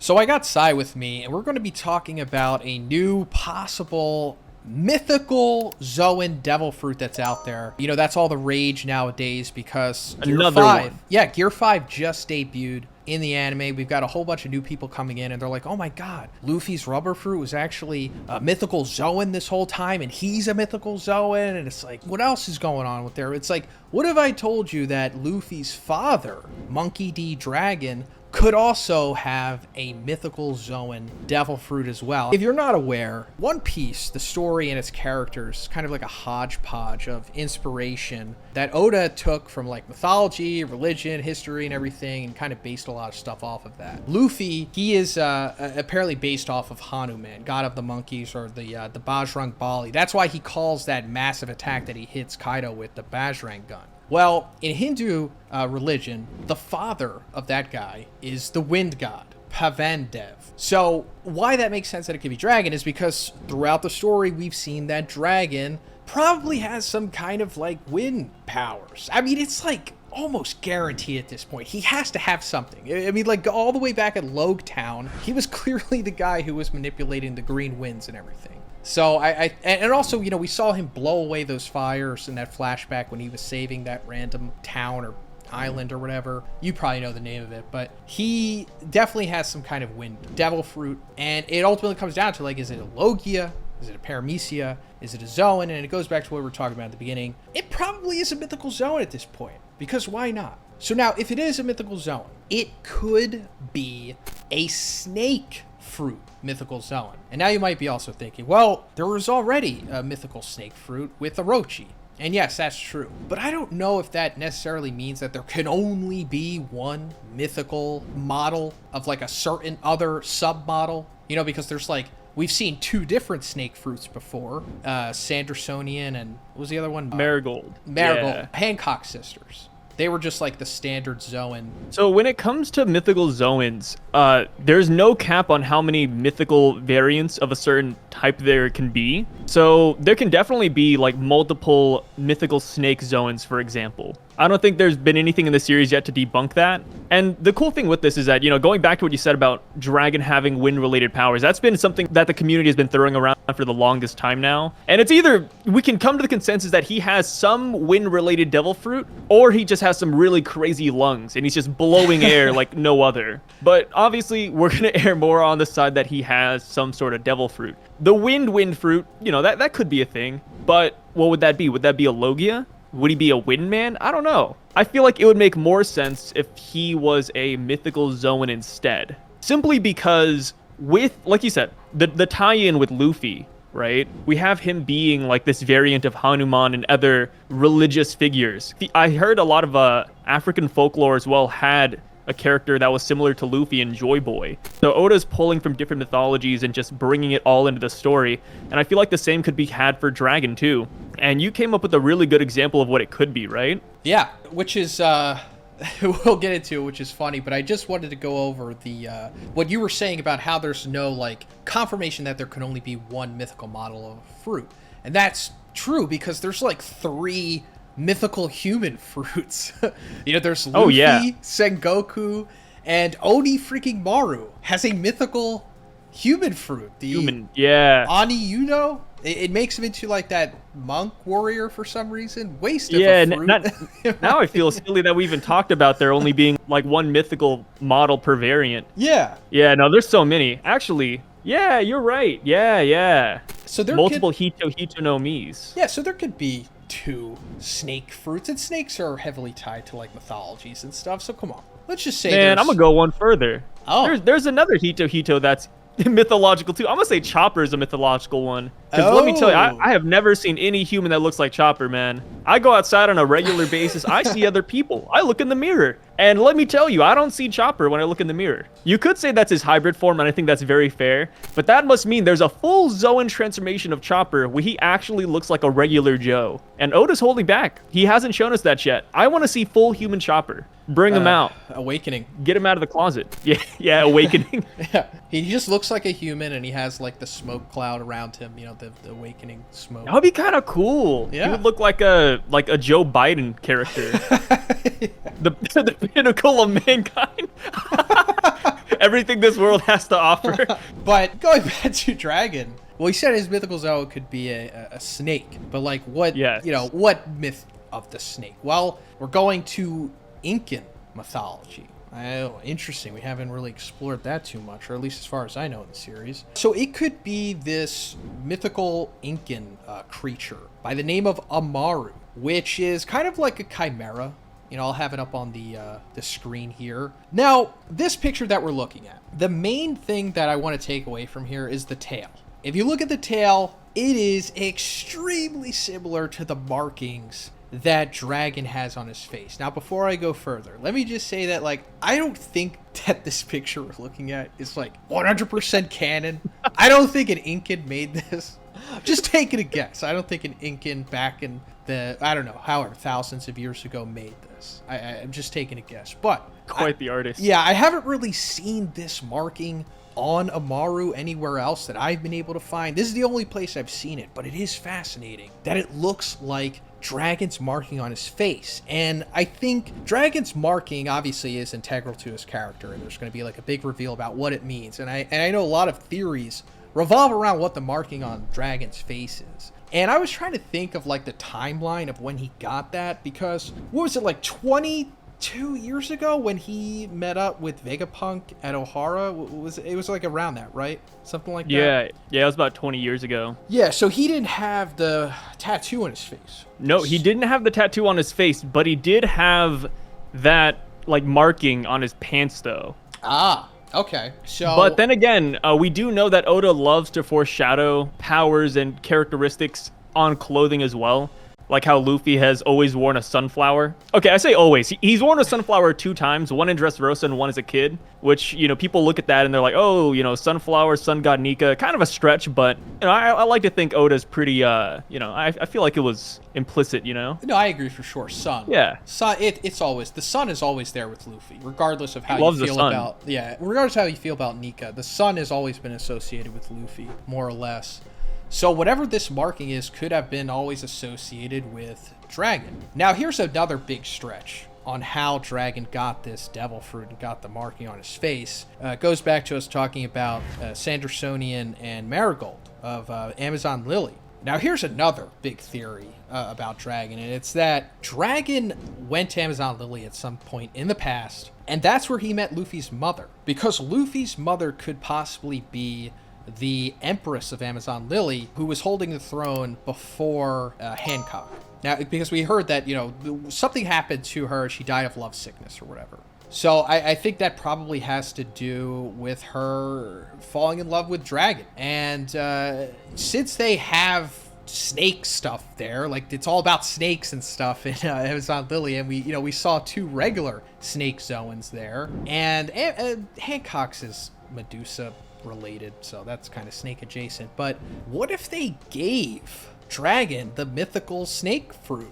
So I got Sai with me, and we're going to be talking about a new possible mythical Zhoniin devil fruit that's out there. You know, that's all the rage nowadays because Gear 5, one. yeah, Gear 5 just debuted in the anime. We've got a whole bunch of new people coming in, and they're like, oh my god, Luffy's rubber fruit was actually a mythical Zhoniin this whole time, and he's a mythical Zhoniin. And it's like, what else is going on with there? It's like, what if I told you that Luffy's father, Monkey D. Dragon, could also have a mythical Zhoniin devil fruit as well? If you're not aware, One Piece, the story and its characters, is kind of like a hodgepodge of inspiration that Oda took from like mythology, religion, history, and everything, and kind of based a lot of stuff off of that. Luffy, he is apparently based off of Hanuman, god of the monkeys, or the Bajrang Bali. That's why he calls that massive attack that he hits Kaido with the Bajrang gun. Well, in Hindu religion, the father of that guy is the wind god, Pavandev. So why that makes sense that it could be dragon is because throughout the story, we've seen that dragon probably has some kind of like wind powers. I mean, it's like almost guaranteed at this point. He has to have something. I mean, like all the way back at Logue Town, he was clearly the guy who was manipulating the green winds and everything. So and also, you know, we saw him blow away those fires in that flashback when he was saving that random town or island or whatever. You probably know the name of it, but he definitely has some kind of wind devil fruit. And it ultimately comes down to like, is it a Logia? Is it a Paramecia? Is it a Zhoniin? And it goes back to what we were talking about at the beginning. It probably is a mythical Zhoniin at this point, because why not? So now, if it is a mythical Zhoniin, it could be a snake fruit mythical Zhoniin. And now you might be also thinking, well, there was already a mythical snake fruit with Orochi. And yes, that's true. But I don't know if that necessarily means that there can only be one mythical model of like a certain other sub-model. You know, because there's like, we've seen two different snake fruits before. Sandersonian and what was the other one? Marigold. Yeah. Hancock sisters. They were just like the standard Zhoniin. So when it comes to mythical Zhoniins, there's no cap on how many mythical variants of a certain type there can be. So there can definitely be like multiple mythical snake Zhoniins, for example. I don't think there's been anything in the series yet to debunk that. And the cool thing with this is that, you know, going back to what you said about Dragon having wind-related powers, that's been something that the community has been throwing around for the longest time now. And it's either we can come to the consensus that he has some wind-related devil fruit, or he just has some really crazy lungs and he's just blowing air like no other. But obviously, we're going to err more on the side that he has some sort of devil fruit. The wind fruit, you know, that could be a thing. But what would that be? Would that be a Logia? Would he be a wind man? I don't know. I feel like it would make more sense if he was a mythical Zhoniin instead. Simply because with, like you said, the tie-in with Luffy, right? We have him being like this variant of Hanuman and other religious figures. I heard a lot of African folklore as well had a character that was similar to Luffy and Joy Boy. So Oda's pulling from different mythologies and just bringing it all into the story. And I feel like the same could be had for Dragon too. And you came up with a really good example of what it could be, right? Yeah, which is, we'll get into it, which is funny, but I just wanted to go over the, what you were saying about how there's no, like, confirmation that there can only be one mythical model of fruit. And that's true, because there's, like, 3 mythical human fruits. You know, there's Luffy, Sengoku, and Oni freaking Maru has a mythical human fruit. Ani Uno? It makes him into like that monk warrior for some reason. Waste of a fruit. Now I feel silly that we even talked about there only being like one mythical model per variant. Yeah. Yeah, no, there's so many. Actually, yeah, you're right. Yeah. So there multiple Hito no Mis. Yeah, so there could be 2 snake fruits, and snakes are heavily tied to like mythologies and stuff. So come on, let's just say. Man, I'm gonna go one further. Oh, there's another Hito that's mythological too. I'm gonna say Chopper is a mythological one. Because let me tell you, I have never seen any human that looks like Chopper, man. I go outside on a regular basis. I see other people. I look in the mirror. And let me tell you, I don't see Chopper when I look in the mirror. You could say that's his hybrid form, and I think that's very fair. But that must mean there's a full Zhoniin transformation of Chopper where he actually looks like a regular Joe. And Oda's holding back. He hasn't shown us that yet. I want to see full human Chopper. Bring him out. Awakening. Get him out of the closet. Yeah, Awakening. Yeah, he just looks like a human, and he has like the smoke cloud around him, you know, the Awakening smoke. That would be kind of cool. Yeah. He would look like a Joe Biden character. The pinnacle of mankind. Everything this world has to offer. But going back to Dragon, well, he said his mythical Zoan could be a snake, but like what, Yes. what myth of the snake? Well, we're going to Incan mythology. Oh, interesting. We haven't really explored that too much, or at least as far as I know in the series. So it could be this mythical Incan creature by the name of Amaru, which is kind of like a chimera. I'll have it up on the screen here. Now, this picture that we're looking at, the main thing that I want to take away from here is the tail. If you look at the tail, it is extremely similar to the markings that Dragon has on his face. Now, before I go further, let me just say that, like, I don't think that this picture we're looking at is, like, 100% canon. I don't think an Incan made this. Just taking a guess. I don't think an Incan back in the, I don't know, however, thousands of years ago made this. I'm just taking a guess. But Quite the artist. Yeah, I haven't really seen this marking on Amaru anywhere else that I've been able to find. This is the only place I've seen it, but it is fascinating that it looks like Dragon's marking on his face. And I think Dragon's marking obviously is integral to his character, and there's going to be like a big reveal about what it means. And I know a lot of theories revolve around what the marking on Dragon's face is. And I was trying to think of like the timeline of when he got that, because what was it, like 22 years ago when he met up with Vegapunk at Ohara? It was like around that, right? Something like that? Yeah, it was about 20 years ago. Yeah, so he didn't have the tattoo on his face. No, he didn't have the tattoo on his face, but he did have that like marking on his pants though. Ah, okay. So, but then again, we do know that Oda loves to foreshadow powers and characteristics on clothing as well. Like how Luffy has always worn a sunflower. Okay, I say always. He's worn a sunflower 2 times, one in Dressrosa and one as a kid, which, people look at that and they're like, oh, sunflower, sun god Nika, kind of a stretch, but, I like to think Oda's pretty, I feel like it was implicit, No, I agree for sure. Sun. Yeah. Sun, it's always, the sun is always there with Luffy, regardless of how He loves you the feel sun. about, regardless of how you feel about Nika, the sun has always been associated with Luffy, more or less. So whatever this marking is could have been always associated with Dragon. Now here's another big stretch on how Dragon got this devil fruit and got the marking on his face. It goes back to us talking about Zhoniin and Marigold of Amazon Lily. Now here's another big theory about Dragon, and it's that Dragon went to Amazon Lily at some point in the past, and that's where he met Luffy's mother. Because Luffy's mother could possibly be the Empress of Amazon Lily, who was holding the throne before Hancock. Now, because we heard that, something happened to her, she died of love sickness or whatever. So I think that probably has to do with her falling in love with Dragon. And since they have snake stuff there, like it's all about snakes and stuff in Amazon Lily, and we saw 2 regular snake Zoans there, and Hancock's is Medusa related, so that's kind of snake adjacent. But what if they gave Dragon the mythical snake fruit?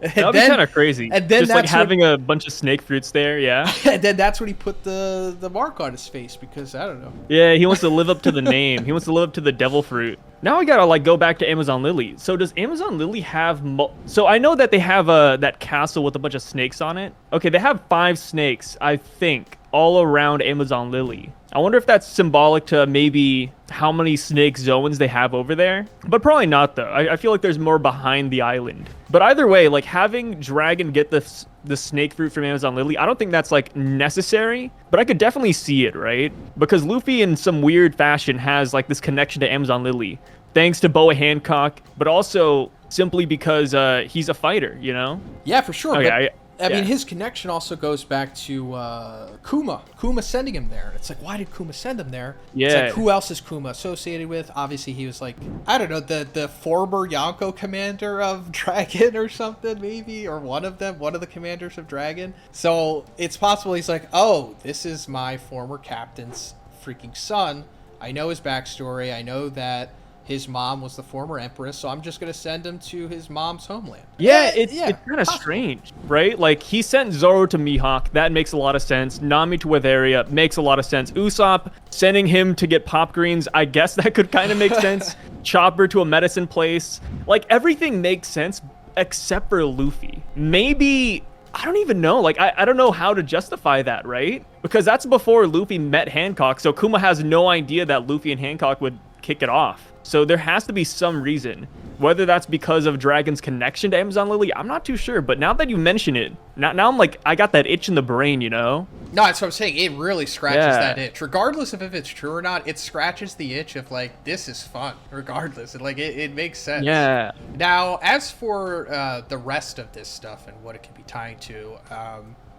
That'd be kind of crazy. And then just like having a bunch of snake fruits there, yeah. And then that's when he put the mark on his face, because I don't know. Yeah, he wants to live up to the name. He wants to live up to the devil fruit. Now we gotta go back to Amazon Lily. So does Amazon Lily have? So I know that they have that castle with a bunch of snakes on it. Okay, they have 5 snakes, I think, all around Amazon Lily. I wonder if that's symbolic to maybe how many snake zones they have over there. But probably not, though. I feel like there's more behind the island. But either way, like having Dragon get the snake fruit from Amazon Lily, I don't think that's like necessary. But I could definitely see it, right? Because Luffy in some weird fashion has like this connection to Amazon Lily. Thanks to Boa Hancock, but also simply because he's a fighter, Yeah, for sure. Okay, I mean, his connection also goes back to Kuma. Kuma sending him there. It's like, why did Kuma send him there? Yeah. It's like, who else is Kuma associated with? Obviously, he was like, I don't know, the former Yonko commander of Dragon or something, maybe? Or one of the commanders of Dragon. So it's possible he's like, oh, this is my former captain's freaking son. I know his backstory. I know that his mom was the former empress, so I'm just going to send him to his mom's homeland. Yeah, it's kind of strange, right? Like, he sent Zoro to Mihawk. That makes a lot of sense. Nami to Wetheria makes a lot of sense. Usopp sending him to get pop greens, I guess that could kind of make sense. Chopper to a medicine place. Like, everything makes sense except for Luffy. Maybe I don't even know. Like, I don't know how to justify that, right? Because that's before Luffy met Hancock, so Kuma has no idea that Luffy and Hancock would kick it off. So there has to be some reason. Whether that's because of Dragon's connection to Amazon Lily, I'm not too sure. But now that you mention it, now I'm like, I got that itch in the brain, you know? No, that's what I'm saying. It really scratches that itch. Regardless of if it's true or not, it scratches the itch of, like, this is fun. Regardless. It makes sense. Yeah. Now, as for the rest of this stuff and what it can be tying to,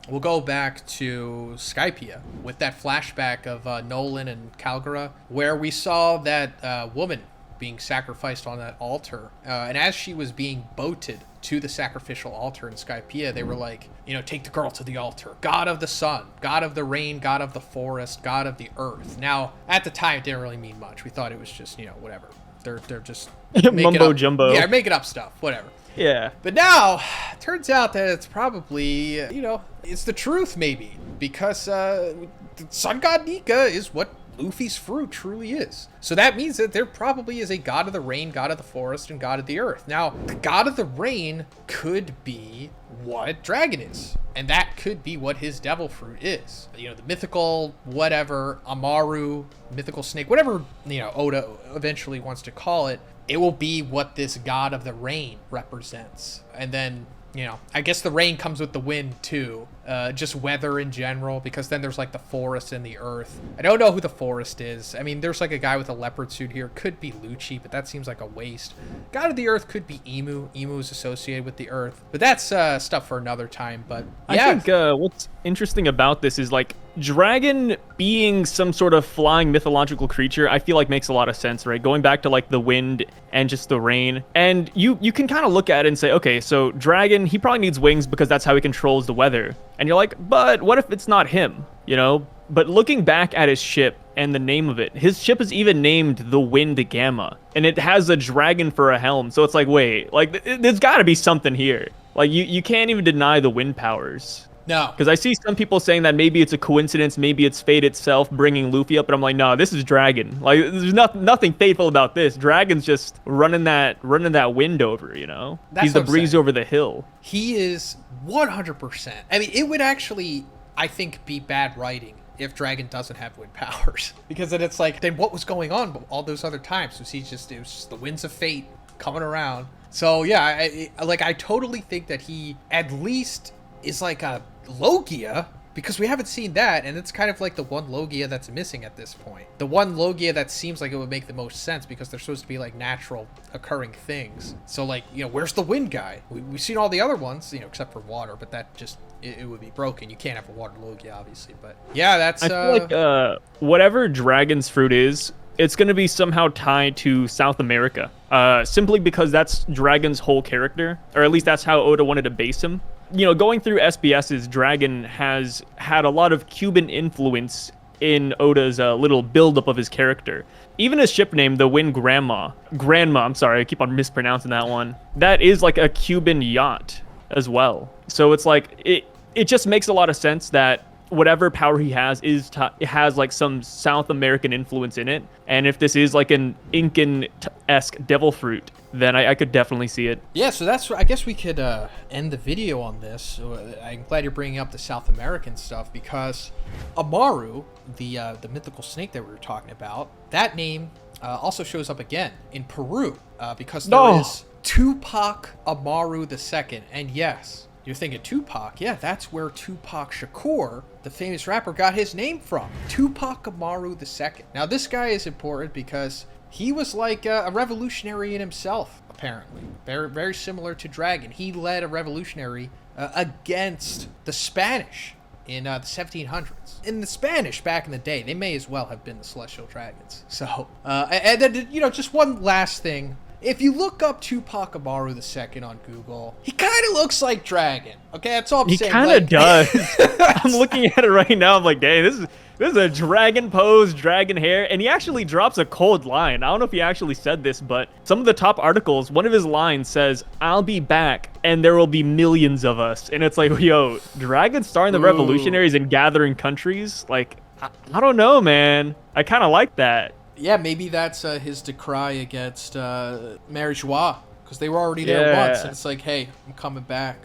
we'll go back to Skypiea with that flashback of Nolan and Calgara, where we saw that woman being sacrificed on that altar. And as she was being boated to the sacrificial altar in Skypiea, they were like, take the girl to the altar. God of the sun, God of the rain, God of the forest, God of the earth. Now, at the time, it didn't really mean much. We thought it was just, whatever. They're just mumbo jumbo. Yeah, making up stuff, whatever. Yeah. But now, it turns out that it's probably, it's the truth, maybe. Because the sun god Nika is what Luffy's fruit truly is. So that means that there probably is a god of the rain, god of the forest, and god of the earth. Now, the god of the rain could be what Dragon is. And that could be what his devil fruit is. The mythical whatever, Amaru, mythical snake, whatever, Oda eventually wants to call it. It will be what this god of the rain represents. And then, I guess the rain comes with the wind too. Just weather in general, because then there's like the forest and the earth. I don't know who the forest is. I mean, there's like a guy with a leopard suit here. Could be Lucci, but that seems like a waste. God of the earth could be Emu. Emu is associated with the earth. But that's stuff for another time. But yeah. I think what's interesting about this is like Dragon being some sort of flying mythological creature, I feel like makes a lot of sense, right? Going back to like the wind and just the rain. And you can kind of look at it and say, okay, so Dragon, he probably needs wings because that's how he controls the weather. And you're like, but what if it's not him, But looking back at his ship and the name of it, his ship is even named the Wind Gamma. And it has a dragon for a helm. So it's like, wait, like there's got to be something here. Like you can't even deny the wind powers. No. Because I see some people saying that maybe it's a coincidence, maybe it's fate itself bringing Luffy up, but I'm like, no, this is Dragon. Like, there's nothing fateful about this. Dragon's just running that wind over, He's the breeze over the hill. He is 100%. I mean, it would actually, I think, be bad writing if Dragon doesn't have wind powers. Because then it's like, then what was going on all those other times? It was just the winds of fate coming around. So, yeah, I totally think that he at least is like a Logia, because we haven't seen that, and it's kind of like the one Logia that's missing at this point. The one Logia that seems like it would make the most sense, because they're supposed to be like natural occurring things. So like, where's the wind guy? We've seen all the other ones, except for water, but that just, it would be broken. You can't have a water Logia, obviously, but yeah, that's... I feel like whatever Dragon's fruit is, it's going to be somehow tied to South America, simply because that's Dragon's whole character, or at least that's how Oda wanted to base him. Going through SBS's, Dragon has had a lot of Cuban influence in Oda's little buildup of his character. Even his ship name, the Wind Grandma, I'm sorry, I keep on mispronouncing that one. That is like a Cuban yacht as well. So it's like, it just makes a lot of sense that whatever power he has it has like some South American influence in it. And if this is like an Incan-esque devil fruit, then I could definitely see it. Yeah, so I guess we could end the video on this. I'm glad you're bringing up the South American stuff, because Amaru, the mythical snake that we were talking about, that name also shows up again in Peru, because there is Tupac Amaru II. And yes, you're thinking Tupac. Yeah, that's where Tupac Shakur, the famous rapper, got his name from. Tupac Amaru II. Now, this guy is important because he was like a revolutionary in himself, apparently. Very, very similar to Dragon. He led a revolutionary against the Spanish in the 1700s. In the Spanish, back in the day, they may as well have been the Celestial Dragons. So, and then, just one last thing. If you look up Tupac Amaru II on Google, he kind of looks like Dragon. Okay, that's all I'm saying. He kind of does. I'm looking at it right now. I'm like, dang, this is a dragon pose, dragon hair, and he actually drops a cold line. I don't know if he actually said this, but some of the top articles, one of his lines says, "I'll be back, and there will be millions of us." And it's like, yo, Dragon starting the revolutionaries and gathering countries? Like, I don't know, man. I kind of like that. Yeah, maybe that's his decry against Mary Joie, because they were already there once, and it's like, hey, I'm coming back.